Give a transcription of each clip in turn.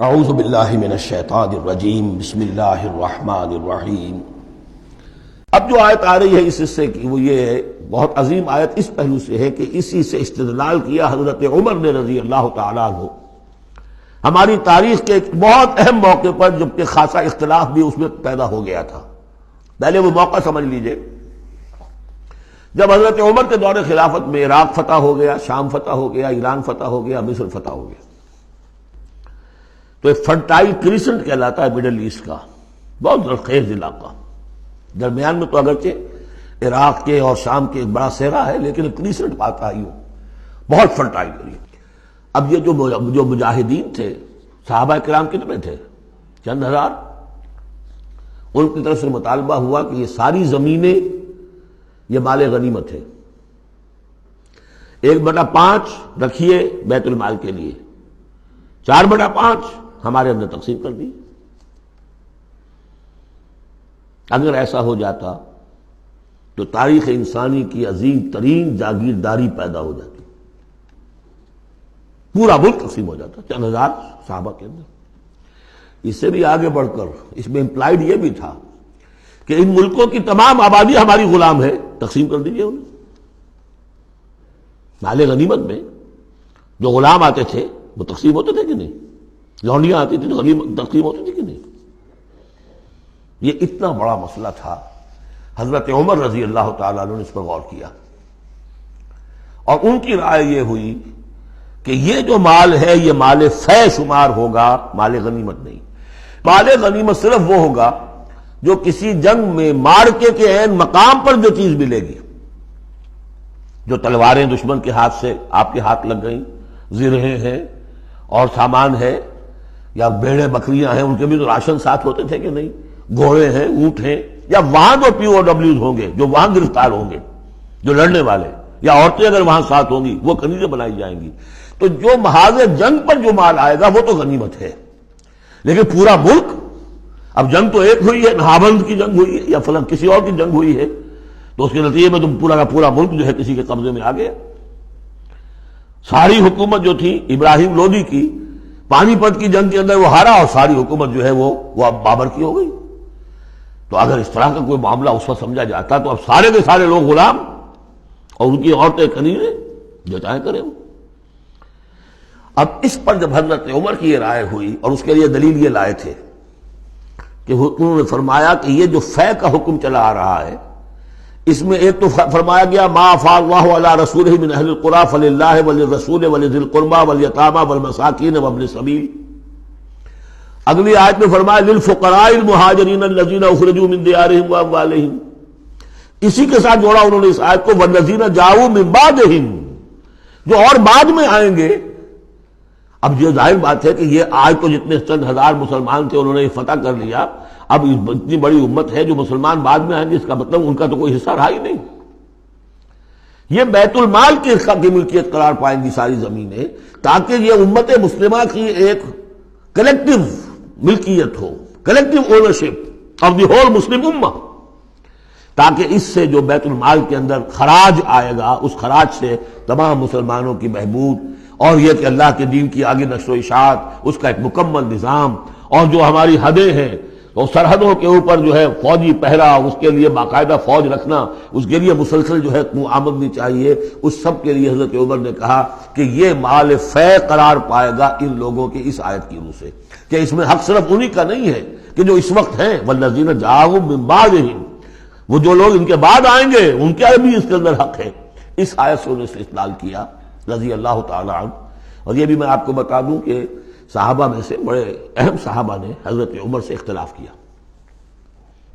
اعوذ باللہ من الشیطان الرجیم بسم اللہ الرحمن الرحیم۔ اب جو آیت آ رہی ہے اس حصے کی وہ یہ ہے، بہت عظیم آیت اس پہلو سے ہے کہ اسی سے استدلال کیا حضرت عمر نے رضی اللہ تعالیٰ عنہ ہماری تاریخ کے ایک بہت اہم موقع پر، جبکہ خاصا اختلاف بھی اس میں پیدا ہو گیا تھا۔ پہلے وہ موقع سمجھ لیجئے جب حضرت عمر کے دور خلافت میں عراق فتح ہو گیا، شام فتح ہو گیا، ایران فتح ہو گیا، مصر فتح ہو گیا، تو ایک فرٹائل کریسنٹ کہلاتا ہے مڈل ایسٹ کا، بہت زرخیز علاقہ، درمیان میں تو اگرچہ عراق کے اور شام کے ایک بڑا صحرا ہے لیکن کریسنٹ پاتا ہے، یوں بہت فرٹائل ایریا۔ اب یہ جو مجاہدین تھے، صحابہ کرام کتنے تھے؟ چند ہزار۔ ان کی طرف سے مطالبہ ہوا کہ یہ ساری زمینیں یہ مال غنیمت ہے، 1/5 رکھیے بیت المال کے لیے، 4/5 ہمارے اندر تقسیم کر دی۔ اگر ایسا ہو جاتا تو تاریخ انسانی کی عظیم ترین جاگیرداری پیدا ہو جاتی، پورا ملک تقسیم ہو جاتا چند ہزار صحابہ کے اندر۔ اس سے بھی آگے بڑھ کر اس میں امپلائڈ یہ بھی تھا کہ ان ملکوں کی تمام آبادی ہماری غلام ہے، تقسیم کر دیجیے انہیں۔ مال غنیمت میں جو غلام آتے تھے وہ تقسیم ہوتے تھے کہ نہیں؟ لونڈیاں آتی تھی تو غنیمت تقسیم ہوتی تھی کہ نہیں؟ یہ اتنا بڑا مسئلہ تھا، حضرت عمر رضی اللہ تعالیٰ عنہ نے اس پر غور کیا، اور ان کی رائے یہ ہوئی کہ یہ جو مال ہے یہ مال فے شمار ہوگا، مال غنیمت نہیں۔ مال غنیمت صرف وہ ہوگا جو کسی جنگ میں مارکے کے عین مقام پر جو چیز ملے گی، جو تلواریں دشمن کے ہاتھ سے آپ کے ہاتھ لگ گئیں، زرہیں ہیں اور سامان ہے، یا بھیڑیں بکریاں ہیں، ان کے بھی تو راشن ساتھ ہوتے تھے کہ نہیں، گھوڑے ہیں، اونٹ ہیں، یا وہاں جو پی او ڈبلیوز ہوں گے جو وہاں گرفتار ہوں گے، جو لڑنے والے، یا عورتیں اگر وہاں ساتھ ہوں گی وہ کنیزیں بنائی جائیں گی، تو جو محاذ جنگ پر جو مال آئے گا وہ تو غنیمت ہے۔ لیکن پورا ملک، اب جنگ تو ایک ہوئی ہے، نہابند کی جنگ ہوئی ہے یا فلاں کسی اور کی جنگ ہوئی ہے، تو اس کے نتیجے میں تم پورا کا پورا ملک جو ہے کسی کے قبضے میں آ گیا۔ ساری حکومت جو تھی ابراہیم لودھی کی، پانی پت کی جنگ کے اندر وہ ہارا اور ساری حکومت جو ہے وہ اب بابر کی ہو گئی۔ تو اگر اس طرح کا کوئی معاملہ اس وقت سمجھا جاتا تو اب سارے کے سارے لوگ غلام اور ان کی عورتیں کنیزیں، جو چاہے کریں وہ۔ اب اس پر جب حضرت عمر کی یہ رائے ہوئی، اور اس کے لیے دلیل یہ لائے تھے کہ انہوں نے فرمایا کہ یہ جو فے کا حکم چلا آ رہا ہے، اس میں ایک تو فرمایا گیا ما افاء اللہ علی رسولہ من اہل القری فللہ وللرسول ولذی القربی والیتامی والمساکین وابن السبیل۔ اگلی آیت میں فرمایا للفقراء المہاجرین الذین اخرجوا من دیارہم واموالہم۔ اسی کے ساتھ جوڑا انہوں نے اس آیت کو والذین جاؤوا من بعدہم، جو اور بعد میں آئیں گے۔ اب یہ ظاہر بات ہے کہ یہ آج تو جتنے چند ہزار مسلمان تھے انہوں نے فتح کر لیا، اب اتنی بڑی امت ہے جو مسلمان بعد میں آئیں گے، اس کا مطلب ان کا تو کوئی حصہ رہا ہی نہیں۔ یہ بیت المال کی حصہ کی ملکیت قرار پائیں گی ساری زمینیں، تاکہ یہ امت مسلمہ کی ایک کلیکٹیو ملکیت ہو، collective ownership of the whole Muslim امہ، تاکہ اس سے جو بیت المال کے اندر خراج آئے گا اس خراج سے تمام مسلمانوں کی بہبود، اور یہ کہ اللہ کے دین کی آگے نشر و اشاعت، اس کا ایک مکمل نظام، اور جو ہماری حدیں ہیں تو سرحدوں کے اوپر جو ہے فوجی پہرا، اس کے لیے باقاعدہ فوج رکھنا، اس کے لیے مسلسل جو ہے آمدنی چاہیے، اس سب کے لیے حضرت عمر نے کہا کہ یہ مال فے قرار پائے گا ان لوگوں کی اس آیت کی روح سے، کہ اس میں حق صرف انہی کا نہیں ہے کہ جو اس وقت ہیں، والذین جاؤوا من بعدہم، وہ جو لوگ ان کے بعد آئیں گے ان کا بھی اس کے اندر حق ہے۔ اس آیت سے انہوں نے استدلال کیا رضی اللہ تعالی عنہ۔ اور یہ بھی میں آپ کو بتا دوں کہ صحابہ میں سے بڑے اہم صحابہ نے حضرت عمر سے اختلاف کیا،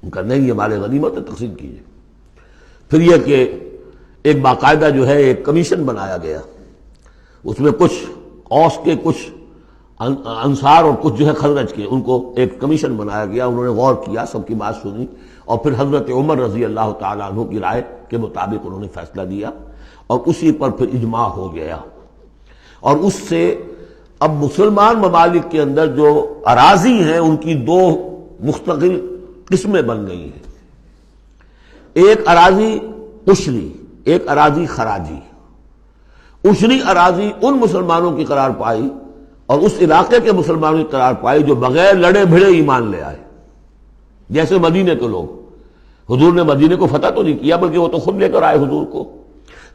ان کا نہیں یہ مال غنیمت ہے، تقسیم کیجیے۔ پھر یہ کہ ایک باقاعدہ جو ہے ایک کمیشن بنایا گیا، اس میں کچھ اوس کے، کچھ انصار اور کچھ جو ہے خزرج کے، ان کو ایک کمیشن بنایا گیا، انہوں نے غور کیا، سب کی بات سنی، اور پھر حضرت عمر رضی اللہ تعالیٰ عنہ کی رائے کے مطابق انہوں نے فیصلہ دیا، اور اسی پر پھر اجماع ہو گیا۔ اور اس سے اب مسلمان ممالک کے اندر جو اراضی ہیں ان کی دو مستقل قسمیں بن گئی ہیں، ایک اراضی عشری، ایک اراضی خراجی۔ عشری اراضی ان مسلمانوں کی قرار پائی اور اس علاقے کے مسلمانوں کی قرار پائی جو بغیر لڑے بھڑے ایمان لے آئے، جیسے مدینے کے لوگ۔ حضور نے مدینے کو فتح تو نہیں کیا بلکہ وہ تو خود لے کر آئے حضور کو،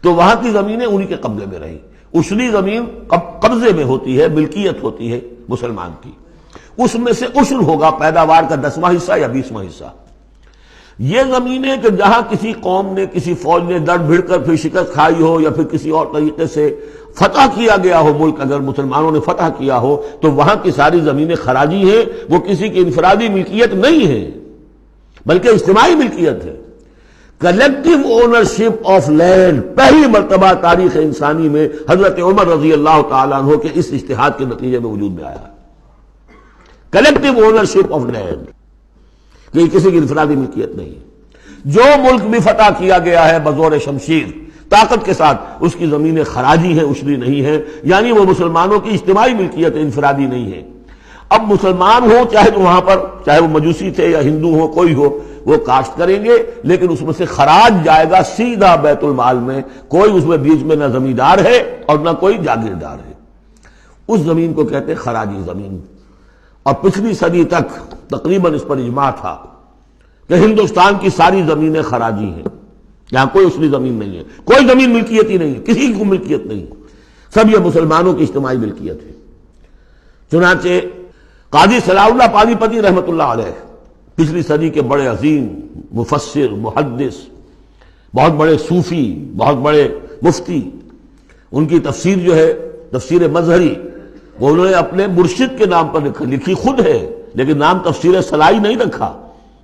تو وہاں کی زمینیں انہی کے قبضے میں رہیں۔ اشری زمین قبضے میں ہوتی ہے، ملکیت ہوتی ہے مسلمان کی، اس میں سے عشر ہوگا پیداوار کا 10واں حصہ یا 20واں حصہ۔ یہ زمینیں کہ جہاں کسی قوم نے، کسی فوج نے لڑ بھڑ کر پھر شکست کھائی ہو یا پھر کسی اور طریقے سے فتح کیا گیا ہو ملک، اگر مسلمانوں نے فتح کیا ہو تو وہاں کی ساری زمینیں خراجی ہیں، وہ کسی کی انفرادی ملکیت نہیں ہے بلکہ اجتماعی ملکیت ہے۔ کلیکٹو اونرشپ آف لینڈ پہلی مرتبہ تاریخ انسانی میں حضرت عمر رضی اللہ تعالیٰ عنہ کے اس اجتہاد کے نتیجے میں وجود میں آیا۔ کلیکٹو اونرشپ آف لینڈ، کہ کسی کی انفرادی ملکیت نہیں ہے۔ جو ملک بھی فتح کیا گیا ہے بزور شمشیر طاقت کے ساتھ، اس کی زمینیں خراجی ہیں، اشری نہیں ہیں، یعنی وہ مسلمانوں کی اجتماعی ملکیت ہے، انفرادی نہیں ہے۔ اب مسلمان ہو چاہے تو وہاں پر، چاہے وہ مجوسی تھے یا ہندو ہو، کوئی ہو، وہ کاشت کریں گے، لیکن اس میں سے خراج جائے گا سیدھا بیت المال میں، کوئی اس میں بیچ میں نہ زمیندار ہے اور نہ کوئی جاگیردار ہے۔ اس زمین کو کہتے ہیں خراجی زمین۔ اور پچھلی صدی تک تقریباً اس پر اجماع تھا کہ ہندوستان کی ساری زمینیں خراجی ہیں، یہاں کوئی اشری زمین نہیں ہے، کوئی زمین ملکیت ہی نہیں ہے، کسی کی ملکیت نہیں، سب یہ مسلمانوں کی اجتماعی ملکیت ہے۔ چنانچہ قاضی صلاح اللہ پانی پتی رحمۃ اللہ علیہ، پچھلی صدی کے بڑے عظیم مفسر، محدث، بہت بڑے صوفی، بہت بڑے مفتی، ان کی تفسیر جو ہے تفسیر مظہری، وہ انہوں نے اپنے مرشد کے نام پر لکھی خود ہے، لیکن نام تفسیر صلاحی نہیں رکھا،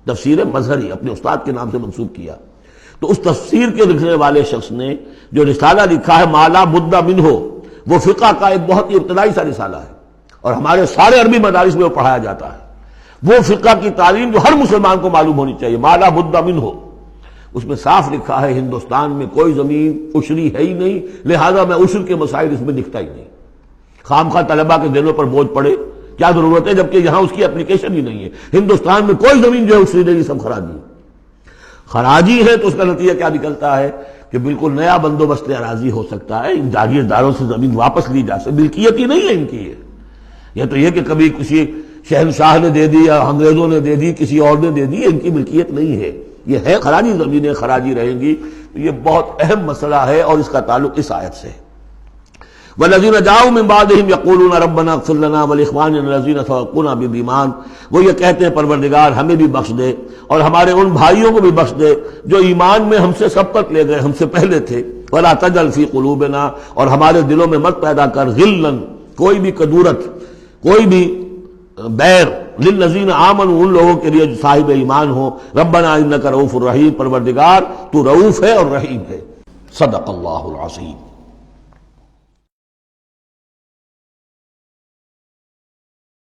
تفسیر مظہری اپنے استاد کے نام سے منسوب کیا۔ تو اس تفسیر کے لکھنے والے شخص نے جو رسالہ لکھا ہے مالا بدھ منہ، وہ فقہ کا ایک بہت ہی ابتدائی سا رسالہ ہے، اور ہمارے سارے عربی مدارس میں وہ پڑھایا جاتا ہے۔ وہ فقہ کی تعلیم جو ہر مسلمان کو معلوم ہونی چاہیے، مالا بدھ منہ، اس میں صاف لکھا ہے ہندوستان میں کوئی زمین عشری ہے ہی نہیں، لہذا میں عشر کے مسائل اس میں دکھتا ہی نہیں۔ خام خواہ طلبہ کے دلوں پر بوجھ پڑے، کیا ضرورت ہے، جبکہ یہاں اس کی اپلیکیشن ہی نہیں ہے۔ ہندوستان میں کوئی زمین جو ہے عشری نہیں، سب خراجی ہے۔ خراجی ہے تو اس کا نتیجہ کیا نکلتا ہے کہ بالکل نیا بندوبست اراضی ہو سکتا ہے، ان جاگیرداروں سے زمین واپس لی جا سکتی، ملکیت ہی نہیں ہے ان کی۔ یہ تو یہ کہ کبھی کسی شہنشاہ نے دے دی یا انگریزوں نے دے دی، کسی اور نے دے دی، ان کی ملکیت نہیں ہے، یہ ہے خراجی زمینیں، خراجی رہیں گی۔ یہ بہت اہم مسئلہ ہے اور اس کا تعلق اس آیت سے ہے۔ والذین جاؤوا من بعدہم یقولون ربنا اغفر لنا ولاخواننا الذین سبقونا بالایمان، وہ یہ کہتے ہیں پروردگار ہمیں بھی بخش دے اور ہمارے ان بھائیوں کو بھی بخش دے جو ایمان میں ہم سے سبقت لے گئے، ہم سے پہلے تھے۔ ولا تجعل فی قلوبنا، اور ہمارے دلوں میں مت پیدا کر غلا، کوئی بھی کدورت، کوئی بھی بیر، للذین آمنوا، ان لوگوں کے لیے جو صاحب ایمان ہو۔ ربنا انک رؤوف الرحیم، پروردگار تو رؤوف ہے اور رحیم ہے۔ صدق اللہ العظیم۔